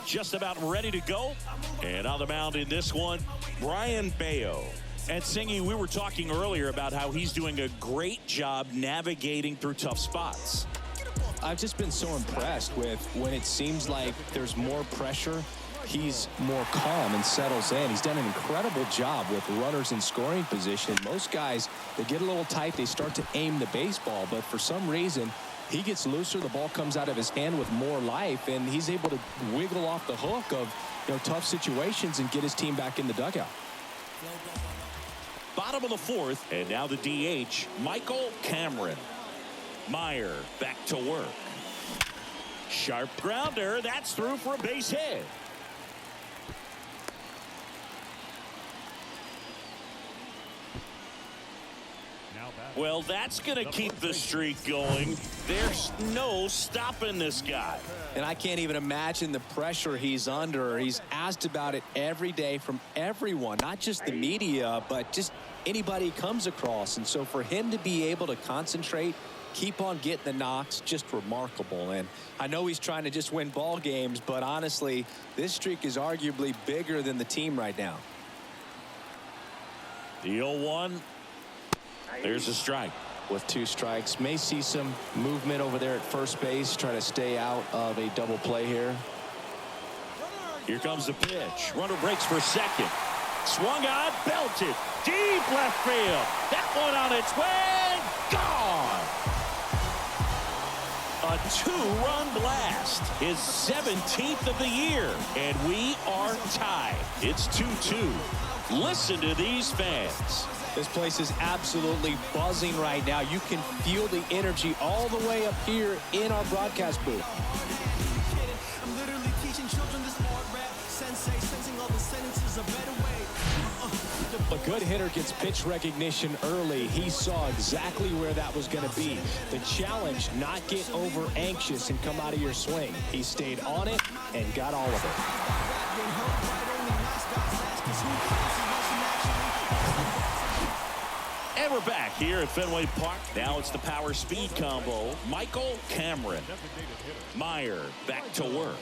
just about ready to go. And on the mound in this one, Brian Bayo. And Singy, we were talking earlier about how he's doing a great job navigating through tough spots. I've just been so impressed with when it seems like there's more pressure, he's more calm and settles in. He's done an incredible job with runners in scoring position. Most guys, they get a little tight, they start to aim the baseball, but for some reason, he gets looser, the ball comes out of his hand with more life, and he's able to wiggle off the hook of tough situations and get his team back in the dugout. Bottom of the fourth, and now the DH, Michael Cameron. Meyer back to work. Sharp grounder, that's through for a base hit. Well, that's going to keep the streak going. There's no stopping this guy. And I can't even imagine the pressure he's under. He's asked about it every day from everyone, not just the media, but just anybody he comes across. And so for him to be able to concentrate, keep on getting the knocks, just remarkable. And I know he's trying to just win ball games, but honestly, this streak is arguably bigger than the team right now. The 0-1. There's a strike. With 2 strikes, may see some movement over there at first base, try to stay out of a double play here. Here comes the pitch. Runner breaks for second. Swung on, belted, deep left field. That one on its way, gone. A 2-run blast, his 17th of the year, and we are tied. It's 2-2. Listen to these fans. This place is absolutely buzzing right now. You can feel the energy all the way up here in our broadcast booth. I'm literally teaching children this art rap. Sensei sensing all the sentences a better way. A good hitter gets pitch recognition early. He saw exactly where that was going to be. The challenge, not get over anxious and come out of your swing. He stayed on it and got all of it. And we're back here at Fenway Park. Now it's the power speed combo. Michael Cameron. Meyer back to work.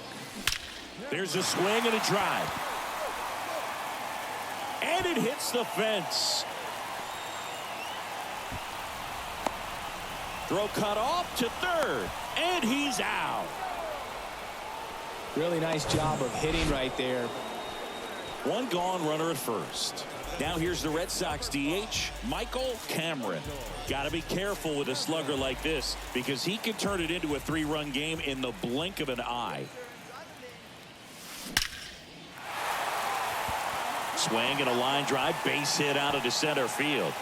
There's a swing and a drive. And it hits the fence. Throw cut off to third. And he's out. Really nice job of hitting right there. One gone, runner at first. Now here's the Red Sox DH, Michael Cameron. Got to be careful with a slugger like this because he can turn it into a 3-run game in the blink of an eye. Swing and a line drive, base hit out into center field.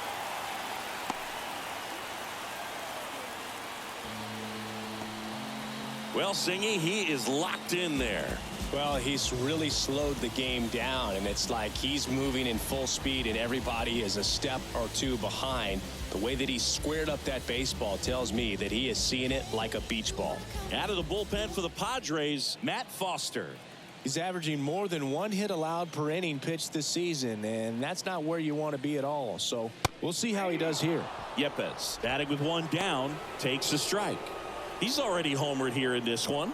Well, Singy, he is locked in there. Well, he's really slowed the game down, and it's like he's moving in full speed, and everybody is a step or 2 behind. The way that he squared up that baseball tells me that he is seeing it like a beach ball. Out of the bullpen for the Padres, Matt Foster. He's averaging more than 1 hit allowed per inning pitched this season, and that's not where you want to be at all. So we'll see how he does here. Yepes, batting with 1 down, takes a strike. He's already homered here in this one.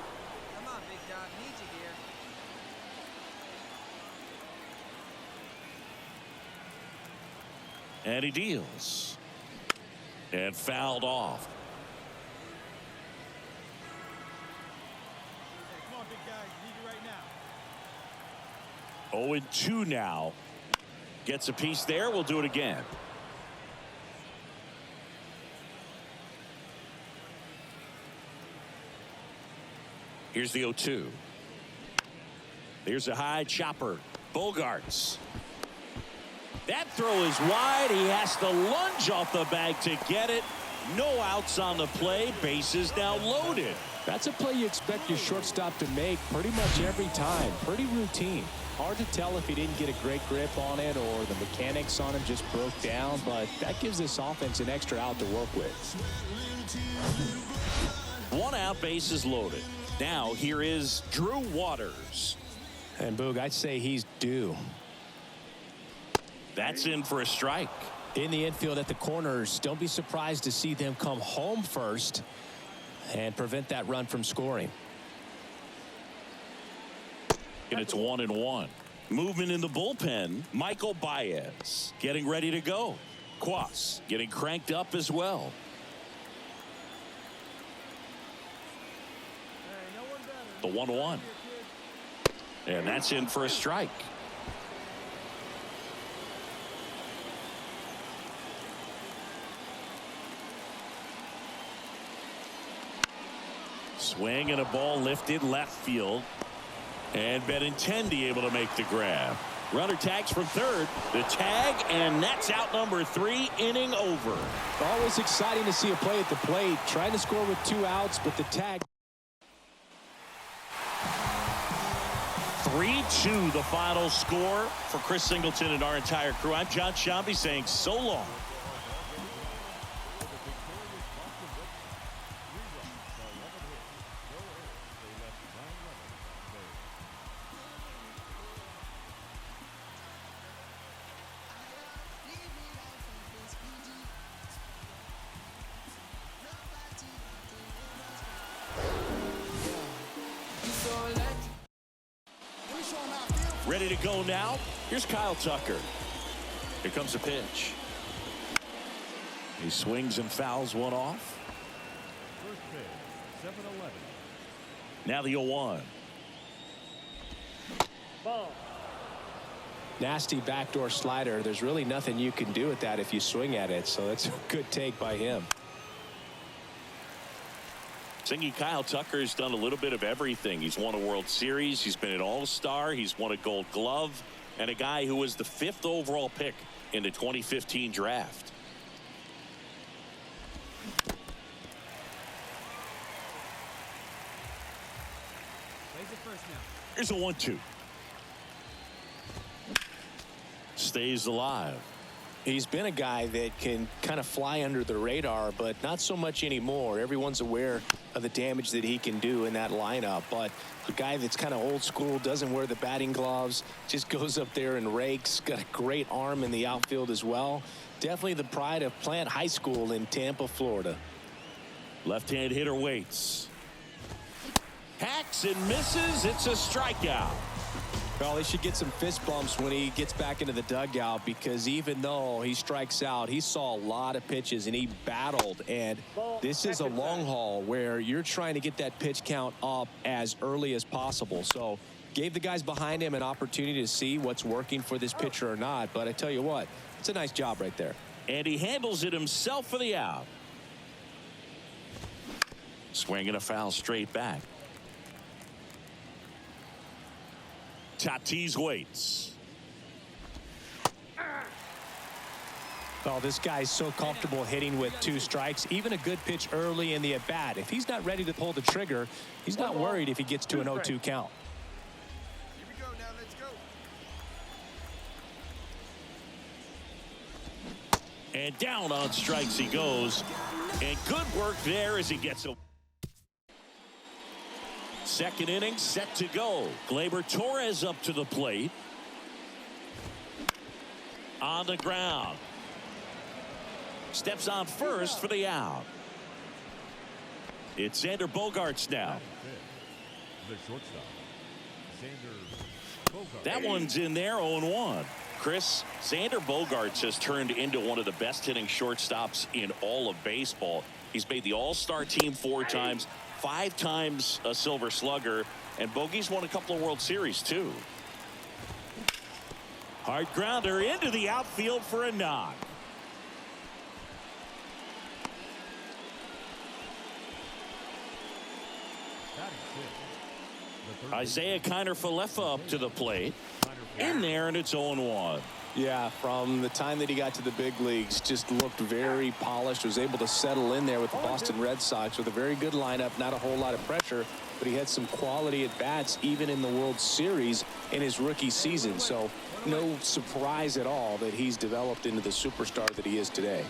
And he deals. And fouled off. Hey, come on, big guy. Need you right now. 0-2 now. Gets a piece there. We'll do it again. Here's the 0-2. Here's a high chopper. Bogarts. That throw is wide. He has to lunge off the bag to get it. No outs on the play. Bases now loaded. That's a play you expect your shortstop to make pretty much every time. Pretty routine. Hard to tell if he didn't get a great grip on it or the mechanics on him just broke down, but that gives this offense an extra out to work with. 1 out, bases loaded. Now here is Drew Waters. And Boog, I'd say he's due. That's in for a strike. In the infield at the corners, don't be surprised to see them come home first and prevent that run from scoring. And it's 1-1. Movement in the bullpen. Michael Baez getting ready to go. Quas getting cranked up as well. The 1-1. And that's in for a strike. Swing and a ball lifted left field. And Benintendi able to make the grab. Runner tags from third. The tag, and that's out number 3, inning over. Always exciting to see a play at the plate. Trying to score with 2 outs, but the tag. 3-2 the final score for Chris Singleton and our entire crew. I'm John Shambi saying so long. Ready to go now. Here's Kyle Tucker. Here comes the pitch. He swings and fouls one off. First pitch, 7-11. Now the 0-1. Ball. Nasty backdoor slider. There's really nothing you can do with that if you swing at it. So that's a good take by him. Thinking Kyle Tucker's done a little bit of everything. He's won a World Series. He's been an All-Star. He's won a Gold Glove. And a guy who was the 5th overall pick in the 2015 draft. Here's a 1-2. Stays alive. He's been a guy that can kind of fly under the radar, but not so much anymore. Everyone's aware of the damage that he can do in that lineup, but a guy that's kind of old school, doesn't wear the batting gloves, just goes up there and rakes. Got a great arm in the outfield as well. Definitely the pride of Plant High School in Tampa, Florida. Left-hand hitter waits. Hacks and misses. It's a strikeout. Well, he should get some fist bumps when he gets back into the dugout, because even though he strikes out, he saw a lot of pitches and he battled. And this is a long haul where you're trying to get that pitch count up as early as possible. So gave the guys behind him an opportunity to see what's working for this pitcher or not. But I tell you what, it's a nice job right there. And he handles it himself for the out. Swinging a foul straight back. Tatis waits. Well, this guy's so comfortable hitting with 2 strikes. Even a good pitch early in the at bat, if he's not ready to pull the trigger, he's not worried if he gets to an 0-2 count. Here we go now, let's go. And down on strikes he goes. And good work there as he gets a second inning set to go. Gleyber Torres up to the plate. On the ground. Steps on first for the out. It's Xander Bogaerts now. The shortstop, Xander Bogaerts. That one's in there, 0-1. Chris, Xander Bogaerts has turned into one of the best hitting shortstops in all of baseball. He's made the All-Star team 4 times. 5 times a Silver Slugger, and Bogey's won a couple of World Series too. Hard grounder into the outfield for a knock. Isaiah Kiner-Falefa up to the plate. In there, and it's 0-1. Yeah, from the time that he got to the big leagues, just looked very polished, was able to settle in there with the Boston Red Sox with a very good lineup, not a whole lot of pressure, but he had some quality at bats even in the World Series in his rookie season. So no surprise at all that he's developed into the superstar that he is today.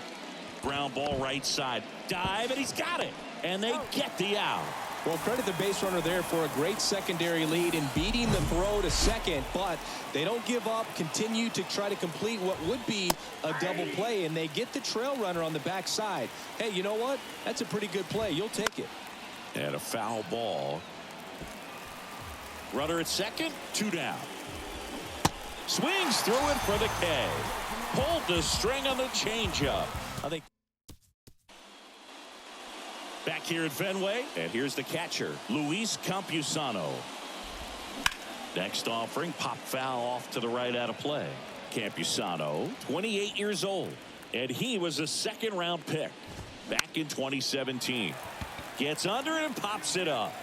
Ground ball right side. Dive, and he's got it. And they get the out. Well, credit the base runner there for a great secondary lead in beating the throw to second, but they don't give up, continue to try to complete what would be a double play, and they get the trail runner on the backside. Hey, you know what? That's a pretty good play. You'll take it. And a foul ball. Runner at second, 2 down. Swings through it for the K. Pulled the string on the changeup. I think. Back here at Fenway, and here's the catcher, Luis Campusano. Next offering, pop foul off to the right out of play. Campusano, 28 years old, and he was a second-round pick back in 2017. Gets under it and pops it up.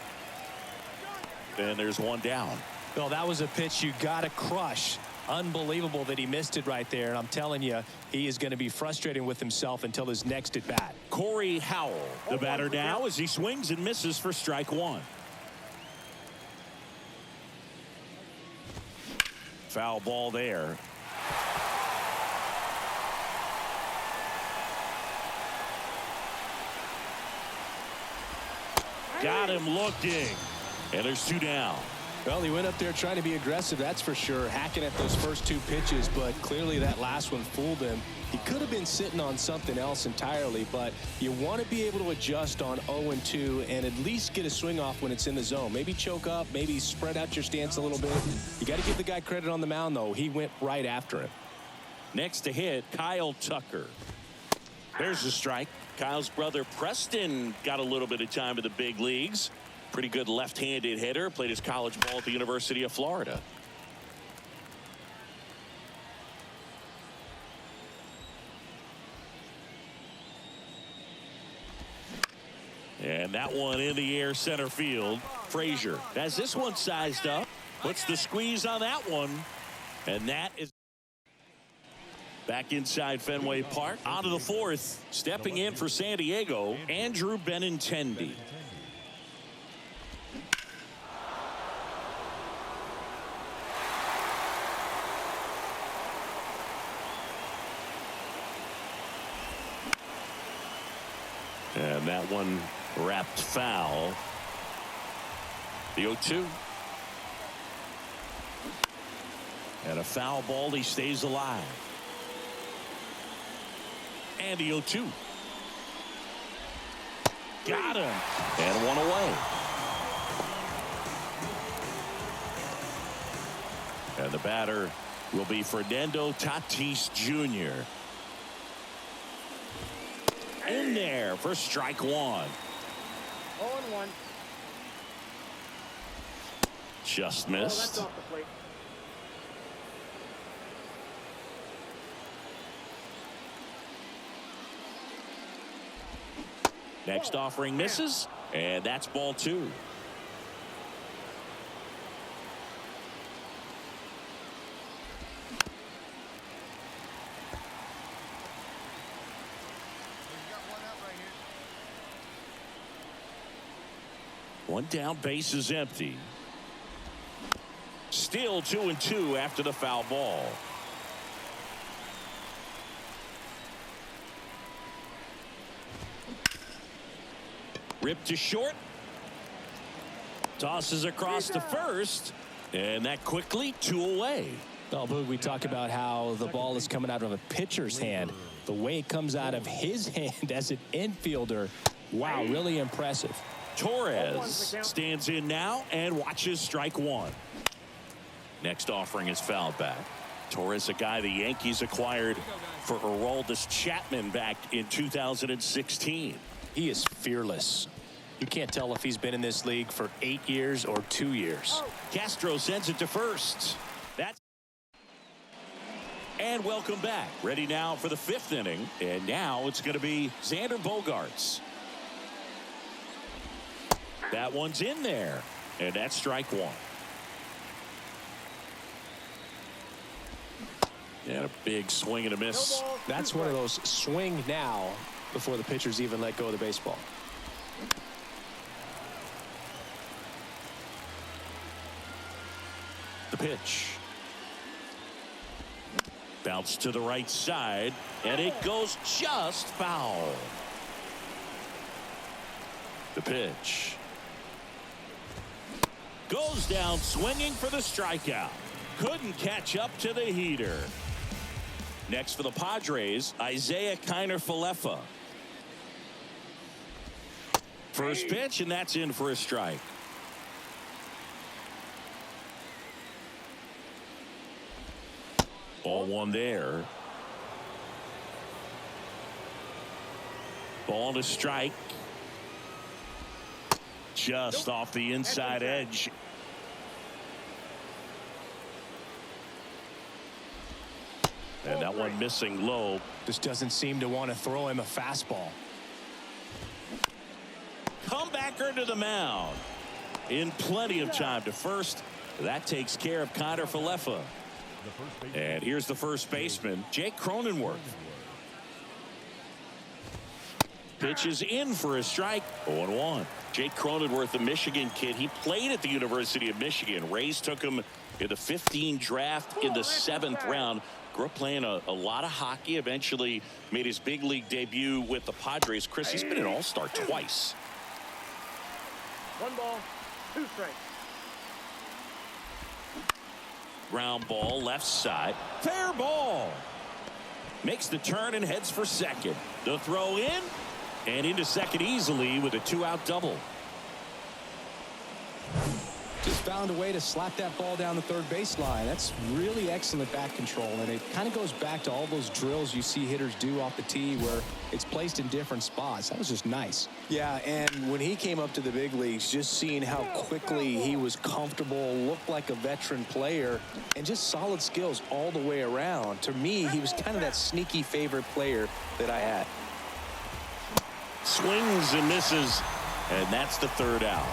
And there's one down. Well, that was a pitch you got to crush. Unbelievable that he missed it right there. And I'm telling you, he is going to be frustrated with himself until his next at bat. Corey Howell, the batter now, as he swings and misses for strike 1. Foul ball there. Got him looking. And there's 2 down. Well, he went up there trying to be aggressive, that's for sure, hacking at those first 2 pitches, but clearly that last one fooled him. He could have been sitting on something else entirely, but you want to be able to adjust on 0-2 and at least get a swing off when it's in the zone. Maybe choke up, maybe spread out your stance a little bit. You got to give the guy credit on the mound, though. He went right after him. Next to hit, Kyle Tucker. There's the strike. Kyle's brother Preston got a little bit of time in the big leagues. Pretty good left-handed hitter. Played his college ball at the University of Florida. And that one in the air center field. Frazier has this one sized up. Puts the squeeze on that one. And that is back inside Fenway Park. On to the 4th. Stepping in for San Diego, Andrew Benintendi. And that one wrapped foul. The 0-2. And a foul ball. He stays alive. And the 0-2. Got him. And one away. And the batter will be Fernando Tatis Jr. In there for strike 1. 0-1. Just Oh, missed. that's off the plate. Next offering misses, and that's ball 2. One down, base is empty. Still 2-2 after the foul ball. Ripped to short. Tosses across to first. And that quickly 2 away. Oh, Boog, we talk about how the ball is coming out of a pitcher's hand. The way it comes out of his hand as an infielder. Wow, really impressive. Torres stands in now and watches strike 1. Next offering is fouled back. Torres, a guy the Yankees acquired for Aroldis Chapman back in 2016. He is fearless. You can't tell if he's been in this league for 8 years or 2 years. Castro sends it to first. That's and welcome back. Ready now for the 5th inning. And now it's going to be Xander Bogaerts. That one's in there. And that's strike 1. And a big swing and a miss. That's one of those swing now before the pitchers even let go of the baseball. The pitch. Bounce to the right side, and it goes just foul. The pitch. Goes down swinging for the strikeout. Couldn't catch up to the heater. Next for the Padres, Isaiah Kiner-Falefa. First pitch, and that's in for a strike. Ball one there. Ball to strike. Just off the inside edge. And that one missing low. Just doesn't seem to want to throw him a fastball. Comebacker to the mound. In plenty of time to first. That takes care of Connor Falefa. And here's the first baseman, Jake Cronenworth. Pitches in for a strike. 0-1. Jake Cronenworth, the Michigan kid. He played at the University of Michigan. Rays took him in the 15 draft in the 7th round. Grew up playing a lot of hockey. Eventually made his big league debut with the Padres. Chris, he's been an all-star twice. 1 ball, 2 strikes. Ground ball left side. Fair ball. Makes the turn and heads for second. The throw in and into second easily with a 2-out double. Just found a way to slap that ball down the third baseline. That's really excellent bat control, and it kind of goes back to all those drills you see hitters do off the tee where it's placed in different spots. That was just nice. Yeah, and when he came up to the big leagues, just seeing how quickly he was comfortable, looked like a veteran player, and just solid skills all the way around. To me, he was kind of that sneaky favorite player that I had. Swings and misses, and that's the 3rd out.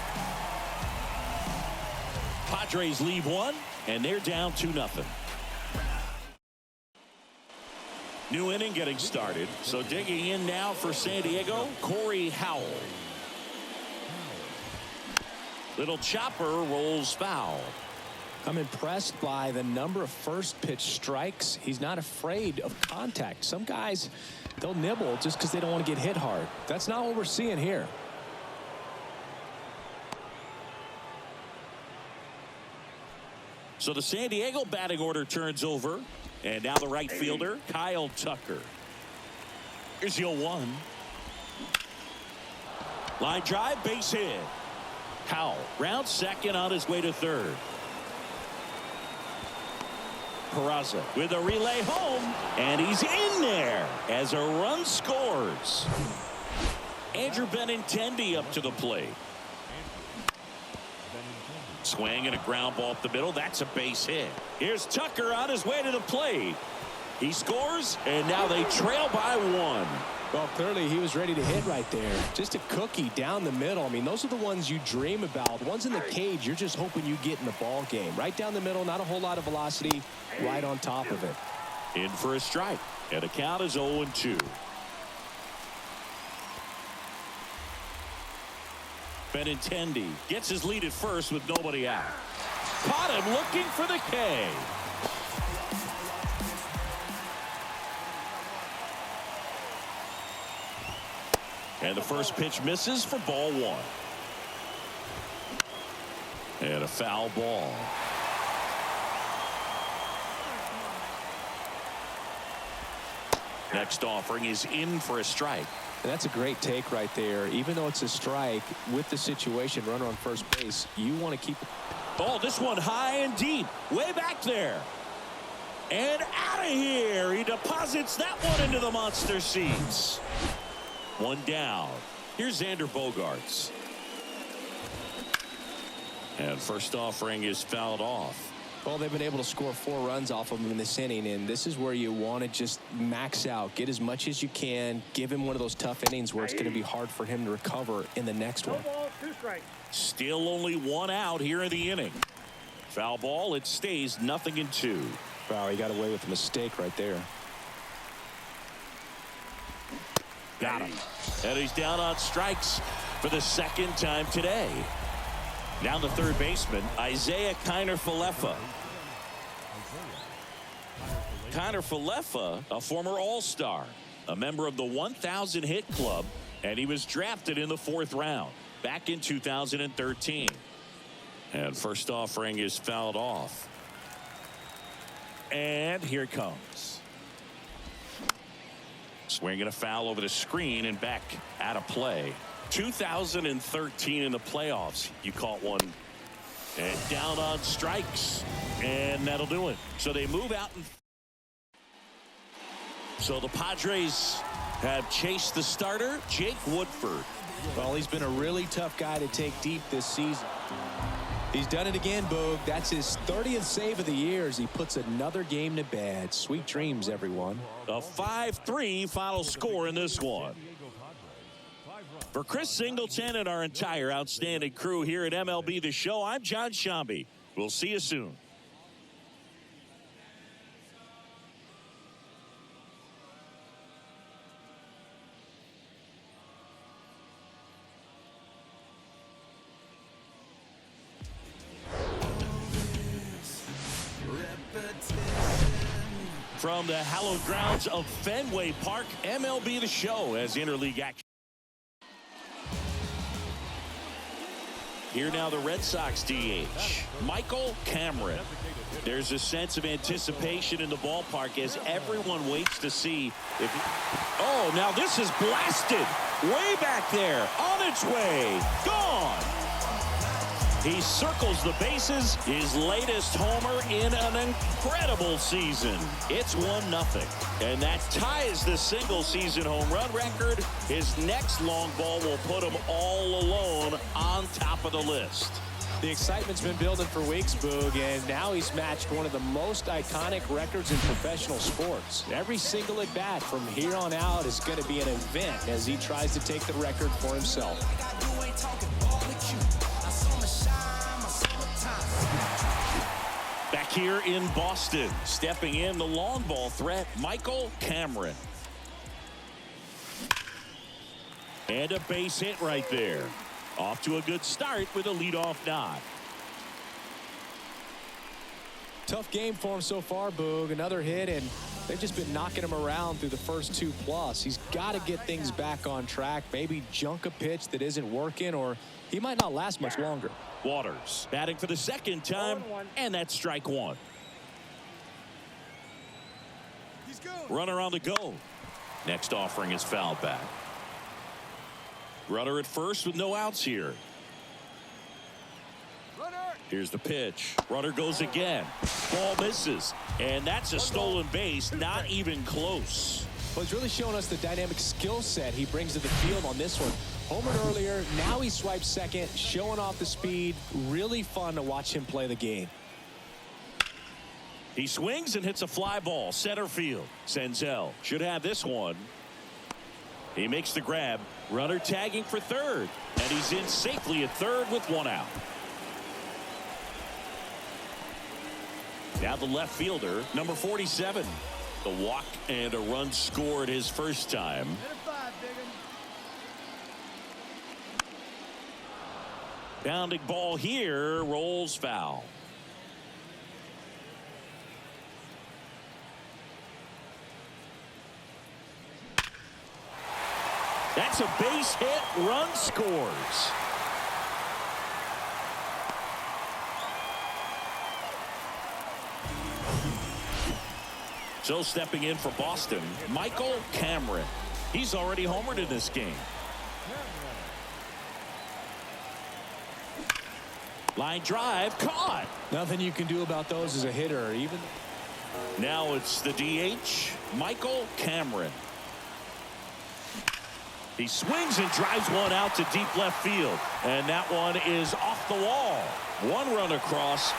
Padres leave one, and they're down 2-0. New inning getting started. So digging in now for San Diego, Corey Howell. Little chopper rolls foul. I'm impressed by the number of first pitch strikes. He's not afraid of contact. Some guys, they'll nibble just because they don't want to get hit hard. That's not what we're seeing here. So the San Diego batting order turns over. And now the right fielder, Kyle Tucker. Here's the 0-1. Line drive, base hit. Howell round second on his way to third. Peraza with a relay home. And he's in there as a run scores. Andrew Benintendi up to the plate. Swing and a ground ball up the middle. That's a base hit. Here's Tucker on his way to the plate. He scores, and now they trail by 1. Well, clearly he was ready to hit right there. Just a cookie down the middle. I mean, those are the ones you dream about. The ones in the cage, you're just hoping you get in the ball game. Right down the middle, not a whole lot of velocity, right on top of it. In for a strike, and the count is 0-2. Benintendi gets his lead at first with nobody out. Caught him looking for the K. And the first pitch misses for ball 1. And a foul ball. Next offering is in for a strike. And that's a great take right there. Even though it's a strike, with the situation, runner on first base, you want to keep. Oh, this one high and deep, way back there. And out of here. He deposits that one into the monster seats. 1 down. Here's Xander Bogaerts. And first offering is fouled off. Well, they've been able to score 4 runs off of him in this inning, and this is where you want to just max out, get as much as you can, give him one of those tough innings where it's going to be hard for him to recover in the next one. 1 ball, 2 strikes. Still only 1 out here in the inning. Foul ball. It stays 0-2. Wow, he got away with a mistake right there. Got him. And he's down on strikes for the 2nd time today. Now the third baseman, Isaiah Kiner-Falefa. Kiner-Falefa, a former All-Star, a member of the 1,000 hit club, and he was drafted in the 4th round back in 2013. And first offering is fouled off. And here it comes. Swinging a foul over the screen and back out of play. 2013 in the playoffs, you caught one and down on strikes, and that'll do it. So they move out and So the Padres have chased the starter, Jake Woodford. Well, he's been a really tough guy to take deep this season. He's done it again, Boog. That's his 30th save of the year as he puts another game to bed. Sweet dreams, everyone. A 5-3 final score in this one. For Chris Singleton and our entire outstanding crew here at MLB The Show, I'm John Shambi. We'll see you soon. From the hallowed grounds of Fenway Park, MLB The Show as interleague action. Here now the Red Sox DH, Michael Cameron. There's a sense of anticipation in the ballpark as everyone waits to see if oh, now this is blasted way back there, on its way, gone. He circles the bases, his latest homer in an incredible season. It's 1-0, and that ties the single-season home run record. His next long ball will put him all alone on top of the list. The excitement's been building for weeks, Boog, and now he's matched one of the most iconic records in professional sports. Every single at-bat from here on out is going to be an event as he tries to take the record for himself. Back here in Boston, stepping in the long ball threat, Michael Cameron. And a base hit right there. Off to a good start with a leadoff nod. Tough game for him so far, Boog. Another hit, and they've just been knocking him around through the first 2+. He's got to get things back on track, maybe junk a pitch that isn't working, or he might not last much longer. Waters batting for the second time, and that's strike one. Runner on the go. Next offering is fouled back. Runner at first with no outs here. Here's the pitch. Runner goes again. Ball misses, and that's a stolen base, not even close. Well, he's really showing us the dynamic skill set he brings to the field on this one. Homered earlier, now he swipes second, showing off the speed. Really fun to watch him play the game. He swings and hits a fly ball center field. Senzel should have this one. He makes the grab. Runner tagging for third, and he's in safely at third with one out. Now the left fielder, number 47. The walk and a run scored his first time. Bounding ball here, rolls foul. That's a base hit, run scores. So stepping in for Boston, Michael Cameron. He's already homered in this game. Line drive, caught. Nothing you can do about those as a hitter, even. Now it's the DH, Michael Cameron. He swings and drives one out to deep left field, and that one is off the wall. One run across,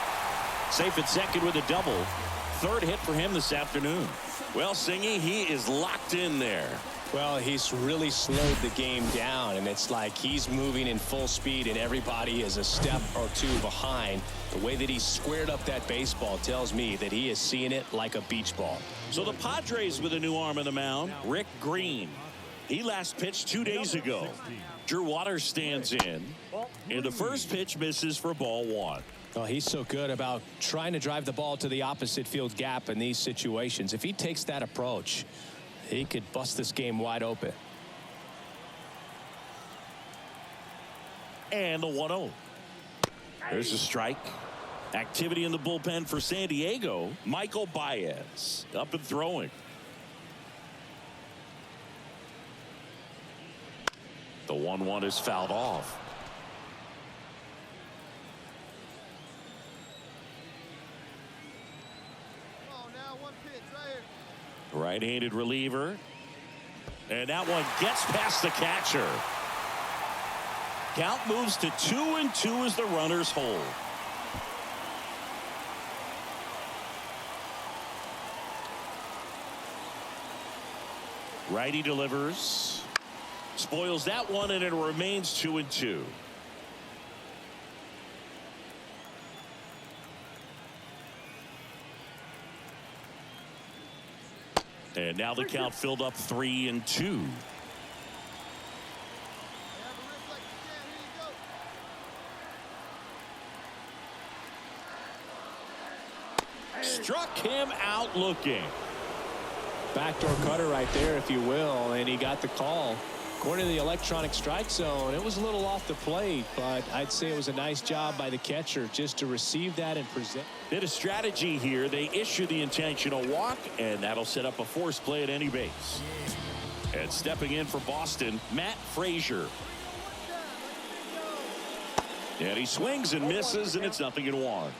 safe at second with a double. Third hit for him this afternoon. Well, Singy, he is locked in there. Well, he's really slowed the game down, and it's like he's moving in full speed and everybody is a step or two behind. The way that he squared up that baseball tells me that he is seeing it like a beach ball. So the Padres with a new arm in the mound, Rick Green. He last pitched 2 days ago. Drew Waters stands in, and the first pitch misses for ball one. Oh, he's so good about trying to drive the ball to the opposite field gap in these situations. If he takes that approach, he could bust this game wide open. And the 1-0. There's a strike. Activity in the bullpen for San Diego. Michael Baez up and throwing. The 1-1 is fouled off. Right-handed reliever. And that one gets past the catcher. Count moves to 2-2 as the runners hold. Righty delivers. Spoils that one, and it remains 2-2. And now the count filled up 3-2. Struck him out looking. Backdoor cutter right there, if you will, and he got the call. According to the electronic strike zone, it was a little off the plate, but I'd say it was a nice job by the catcher just to receive that and present. Bit of strategy here. They issue the intentional walk, and that'll set up a force play at any base. And stepping in for Boston, Matt Frazier. And he swings and misses, and it's 0-1.